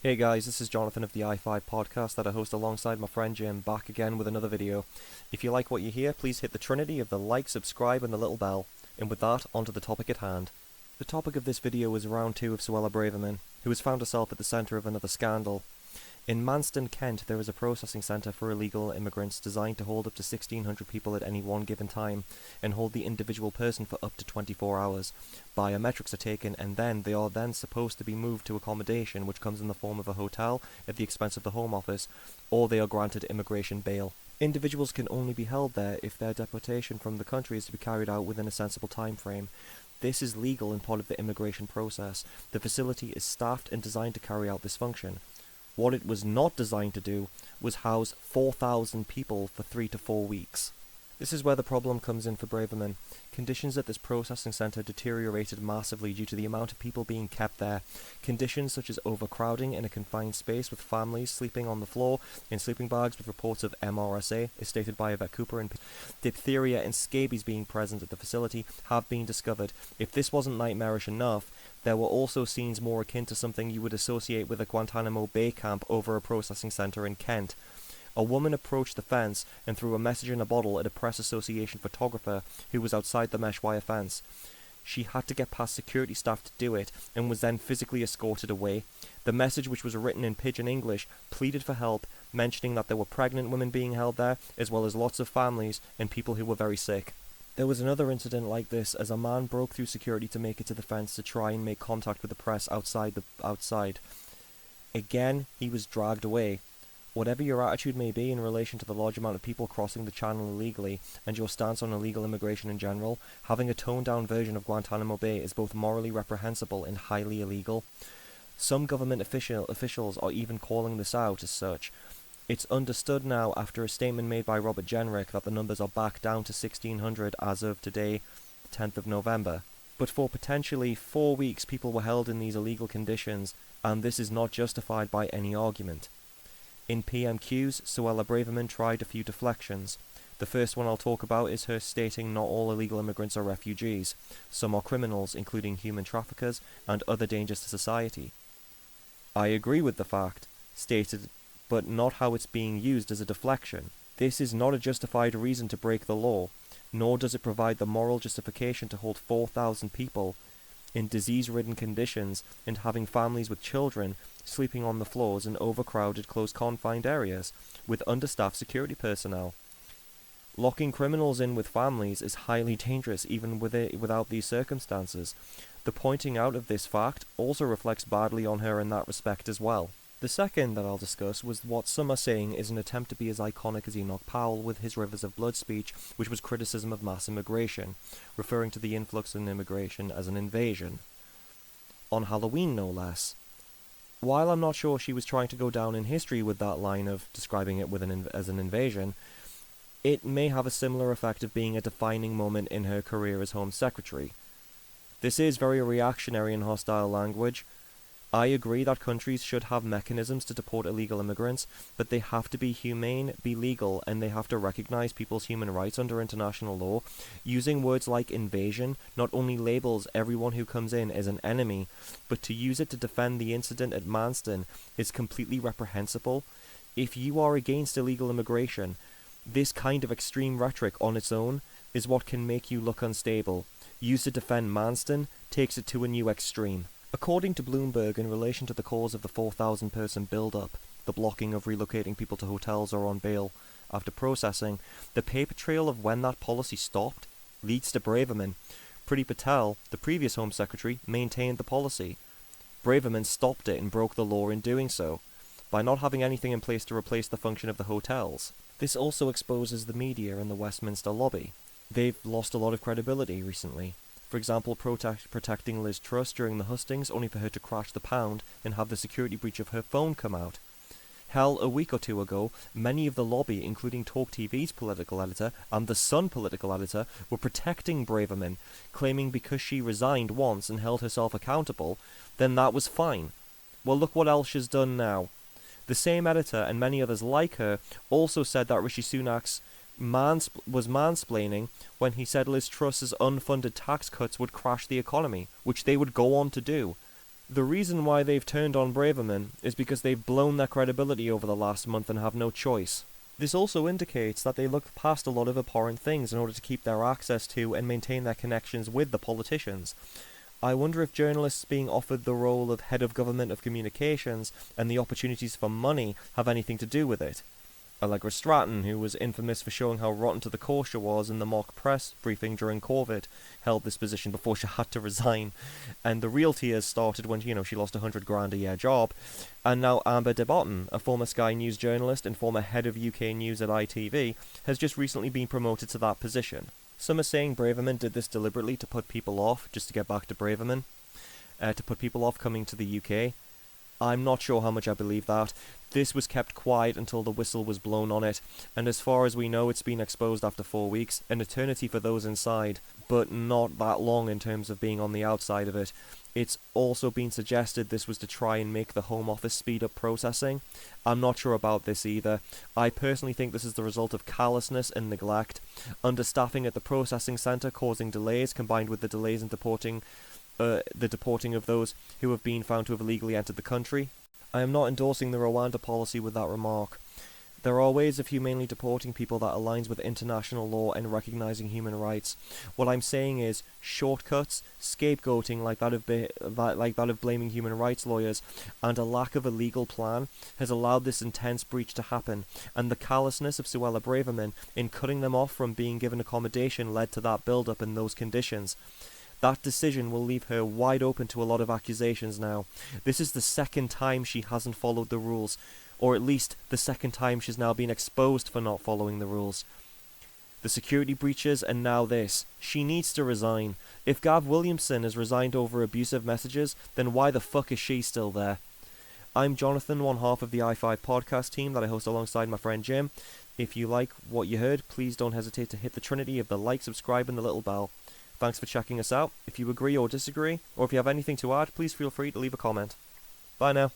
Hey guys, this is Jonathan of the i5 podcast that I host alongside my friend Jim, back again with another video. If you like what you hear, please hit the trinity of the like, subscribe and the little bell. And with that, onto the topic at hand. The topic of this video is round 2 of Suella Braverman, who has found herself at the centre of another scandal. In Manston, Kent, there is a processing centre for illegal immigrants designed to hold up to 1,600 people at any one given time, and hold the individual person for up to 24 hours. Biometrics are taken, and then they are then supposed to be moved to accommodation, which comes in the form of a hotel at the expense of the Home Office, or they are granted immigration bail. Individuals can only be held there if their deportation from the country is to be carried out within a sensible time frame. This is legal and part of the immigration process. The facility is staffed and designed to carry out this function. What it was not designed to do was house 4,000 people for 3 to 4 weeks. This is where the problem comes in for Braverman. Conditions at this processing centre deteriorated massively due to the amount of people being kept there. Conditions such as overcrowding in a confined space with families sleeping on the floor in sleeping bags with reports of MRSA, as stated by Yvette Cooper, and diphtheria and scabies being present at the facility have been discovered. If this wasn't nightmarish enough, there were also scenes more akin to something you would associate with a Guantanamo Bay camp over a processing centre in Kent. A woman approached the fence and threw a message in a bottle at a Press Association photographer who was outside the mesh wire fence. She had to get past security staff to do it, and was then physically escorted away. The message, which was written in pidgin English, pleaded for help, mentioning that there were pregnant women being held there, as well as lots of families and people who were very sick. There was another incident like this as a man broke through security to make it to the fence to try and make contact with the press outside. Again, he was dragged away. Whatever your attitude may be in relation to the large amount of people crossing the channel illegally, and your stance on illegal immigration in general, having a toned-down version of Guantanamo Bay is both morally reprehensible and highly illegal. Some government officials are even calling this out as such. It's understood now, after a statement made by Robert Jenrick, that the numbers are back down to 1,600 as of today, the 10th of November. But for potentially 4 weeks people were held in these illegal conditions, and this is not justified by any argument. In PMQs, Suella Braverman tried a few deflections. The first one I'll talk about is her stating not all illegal immigrants are refugees. Some are criminals, including human traffickers and other dangers to society. I agree with the fact stated, but not how it's being used as a deflection. This is not a justified reason to break the law, nor does it provide the moral justification to hold 4,000 people in disease-ridden conditions and having families with children sleeping on the floors in overcrowded, close-confined areas with understaffed security personnel. Locking criminals in with families is highly dangerous even without these circumstances. The pointing out of this fact also reflects badly on her in that respect as well. The second that I'll discuss was what some are saying is an attempt to be as iconic as Enoch Powell with his Rivers of Blood speech, which was criticism of mass immigration, referring to the influx in immigration as an invasion. On Halloween, no less. While I'm not sure she was trying to go down in history with that line of describing it as an invasion, it may have a similar effect of being a defining moment in her career as Home Secretary. This is very reactionary and hostile language. I agree that countries should have mechanisms to deport illegal immigrants, but they have to be humane, be legal, and they have to recognize people's human rights under international law. Using words like invasion not only labels everyone who comes in as an enemy, but to use it to defend the incident at Manston is completely reprehensible. If you are against illegal immigration, this kind of extreme rhetoric on its own is what can make you look unstable. Used to defend Manston takes it to a new extreme. According to Bloomberg, in relation to the cause of the 4,000 person build-up, the blocking of relocating people to hotels or on bail after processing, the paper trail of when that policy stopped leads to Braverman. Priti Patel, the previous Home Secretary, maintained the policy. Braverman stopped it and broke the law in doing so, by not having anything in place to replace the function of the hotels. This also exposes the media and the Westminster lobby. They've lost a lot of credibility recently. For example, protecting Liz Truss during the hustings, only for her to crash the pound and have the security breach of her phone come out. Hell, a week or two ago, many of the lobby, including Talk TV's political editor and The Sun political editor, were protecting Braverman, claiming because she resigned once and held herself accountable, then that was fine. Well, look what else she's done now. The same editor, and many others like her, also said that Rishi Sunak's was mansplaining when he said Liz Truss's unfunded tax cuts would crash the economy, which they would go on to do. The reason why they've turned on Braverman is because they've blown their credibility over the last month and have no choice. This also indicates that they look past a lot of abhorrent things in order to keep their access to and maintain their connections with the politicians. I wonder if journalists being offered the role of head of government of communications and the opportunities for money have anything to do with it. Allegra Stratton, who was infamous for showing how rotten to the core she was in the mock press briefing during COVID, held this position before she had to resign. And the real tears started when, she lost a $100,000 a year job. And now Amber de Botton, a former Sky News journalist and former head of UK News at ITV, has just recently been promoted to that position. Some are saying Braverman did this deliberately to put people off, just to get back to Braverman, to put people off coming to the UK. I'm not sure how much I believe that. This was kept quiet until the whistle was blown on it, and as far as we know it's been exposed after 4 weeks, an eternity for those inside, but not that long in terms of being on the outside of it. It's also been suggested this was to try and make the Home Office speed up processing. I'm not sure about this either. I personally think this is the result of callousness and neglect, understaffing at the processing centre causing delays combined with the delays in deporting of those who have been found to have illegally entered the country. I am not endorsing the Rwanda policy with that remark. There are ways of humanely deporting people that aligns with international law and recognising human rights. What I'm saying is shortcuts, scapegoating like that of blaming human rights lawyers, and a lack of a legal plan has allowed this intense breach to happen, and the callousness of Suella Braverman in cutting them off from being given accommodation led to that build-up in those conditions. That decision will leave her wide open to a lot of accusations now. This is the second time she hasn't followed the rules, or at least the second time she's now been exposed for not following the rules. The security breaches and now this. She needs to resign. If Gav Williamson has resigned over abusive messages, then why the fuck is she still there? I'm Jonathan, one half of the i5 podcast team that I host alongside my friend Jim. If you like what you heard, please don't hesitate to hit the trinity of the like, subscribe and the little bell. Thanks for checking us out. If you agree or disagree, or if you have anything to add, please feel free to leave a comment. Bye now.